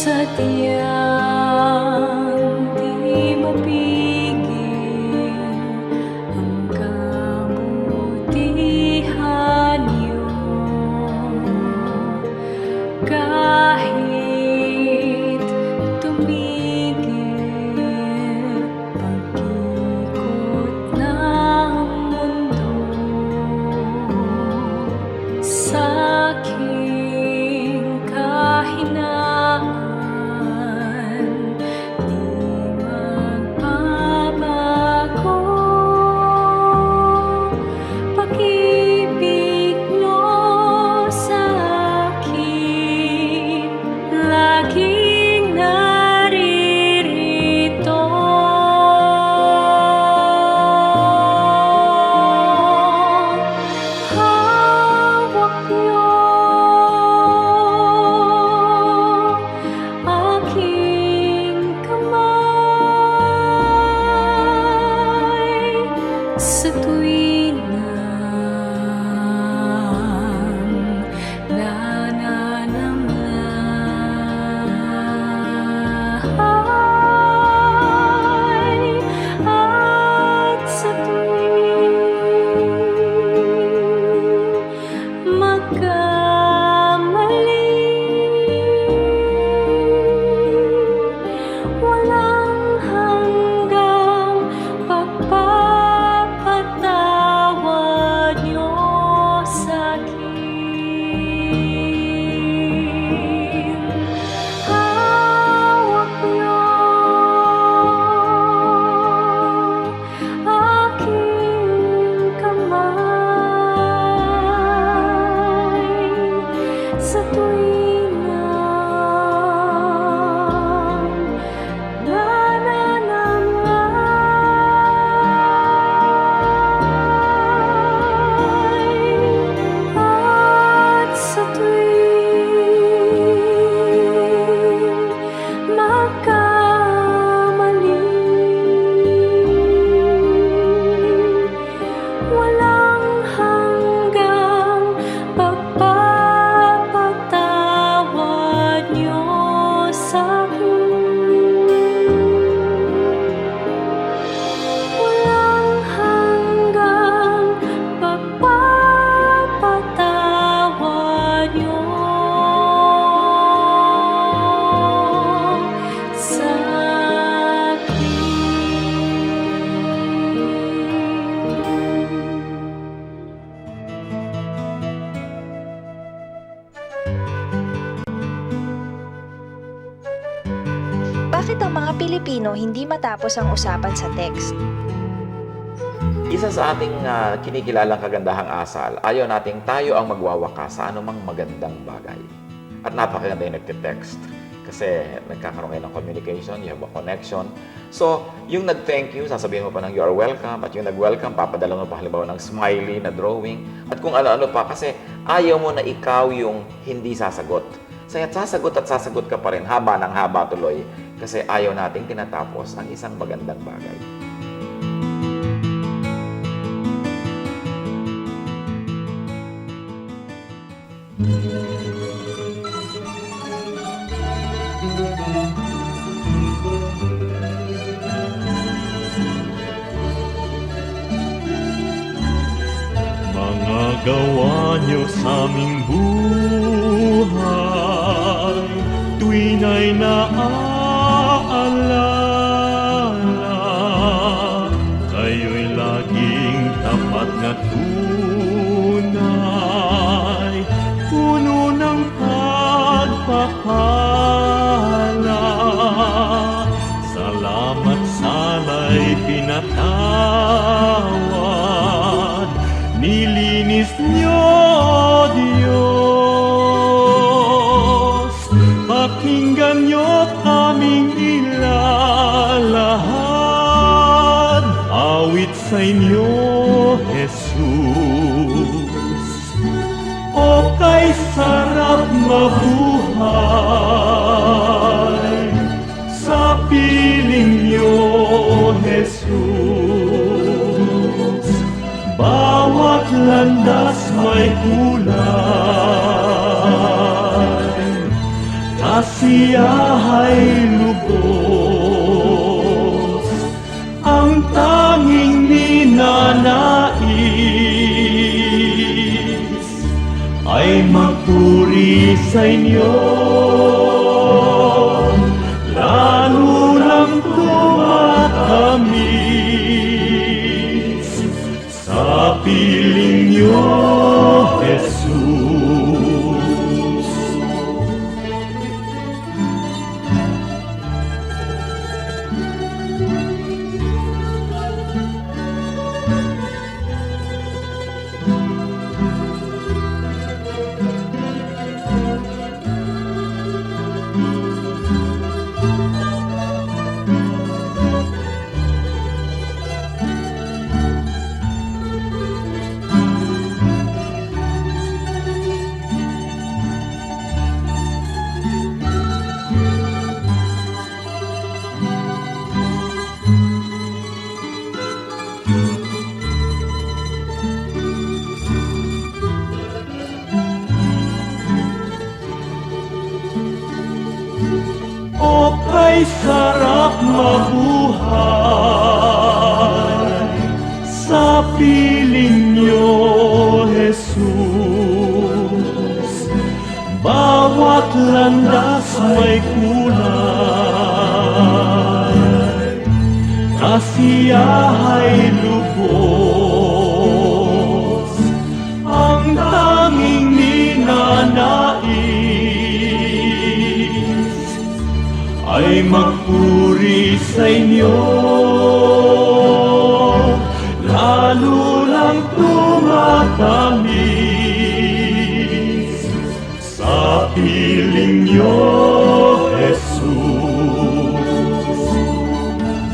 sa tiyang di mapigil ang kabutihan niyo. Kahit tumigil pag-ikot ng mundo, sa aking kahinaan di magbabago. Pag-ibig niyo sa akin laging naririto. Hawak niyo aking kamay sa tuwing nananamlay at sa tuwing magkamali. Walang hanggang pagpapatawad niyo sa'kin. Hawak niyo aking kamay sa tuwing nananamlay at sa tuwing magkamali. Walang hanggang pagpapatawad niyo sa'kin. Walang hanggang pagpapatawad niyo Bakit ang mga Pilipino hindi matapos ang usapan sa text? Isa sa ating kinikilalang kagandahang asal, ayaw nating tayo ang magwawakas sa anumang magandang bagay. At napakaganda yung nagte-text. Kasi nagkakaroon kayo ng communication, you have a connection. So, yung nag-thank you, sasabihin mo pa ng you are welcome. At yung nag-welcome, papadala mo pa halimbawa ng smiley na drawing. At kung ano-ano pa, kasi ayaw mo na ikaw yung hindi sasagot. Sasagot at sasagot ka pa rin, haba ng haba tuloy. Kasi ayaw nating tinatapos ang isang magandang bagay. Mga gawa niyo sa aming buhay, tuwina'y naaalala. Kayo'y laging tapat na tunay, puno ng pagpapala. Salamat sala'y pinatawad, nilinis niyo, Diyos. Pakinggan niyo't aming ilalahad, awit sa inyo, Jesus. O kay sarap mabuhay sa piling niyo, Jesus. Bawat landas may kulay, kasiyahay lubos, ang tanging ninanais ay magpuri sa inyo, lalo lang tumatamis sa piling niyo, Jesus. O kay sarap mabuhay sa piling niyo, Jesus. Bawat landas may kulay, kasiyahay lubos, ang tanging ninanais ay magpuri sa inyo, lalo lang tumatamis sa piling niyo, Jesus.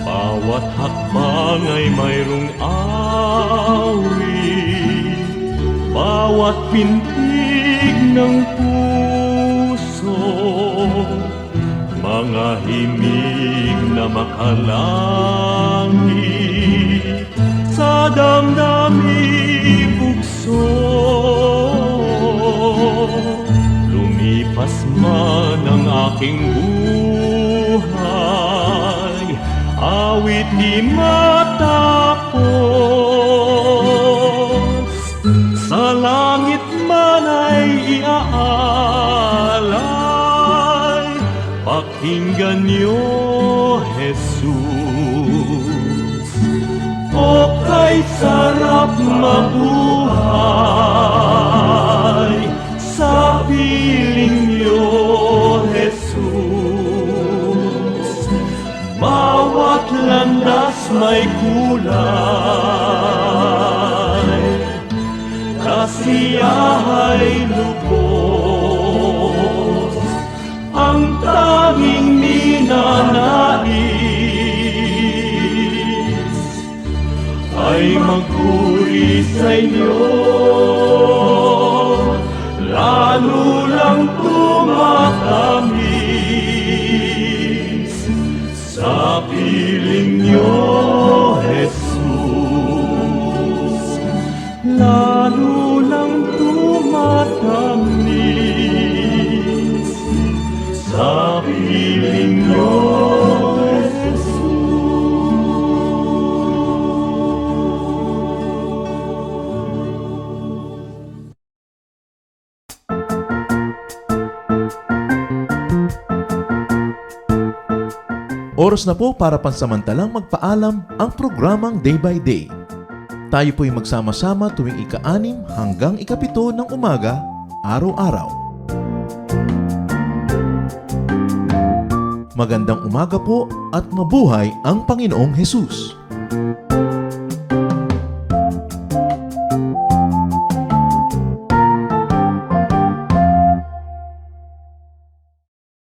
Bawat hakbang ay mayroong awit, bawat pintig ng puso, mga himig na makalangit sa damdamin bugso. Lumipas man ang aking buhay, awit di matapos, sa langit man ay iaalay. Pakinggan niyo, Jesus. O kay sarap mabuhay sa piling niyo, Jesus. Bawat landas may kulay, kasiyahay lubos, ang tanging ninanais ay magpuri sa inyo, lalo lang tumatamis sa piling niyo, Jesus. Lalo lang tumatamis sa piling niyo, Jesus. Oras na po para pansamantalang magpaalam ang programang Day by Day. Tayo po'y magsama-sama tuwing ika-6 hanggang ika-7 ng umaga, araw-araw. Magandang umaga po at mabuhay ang Panginoong Hesus!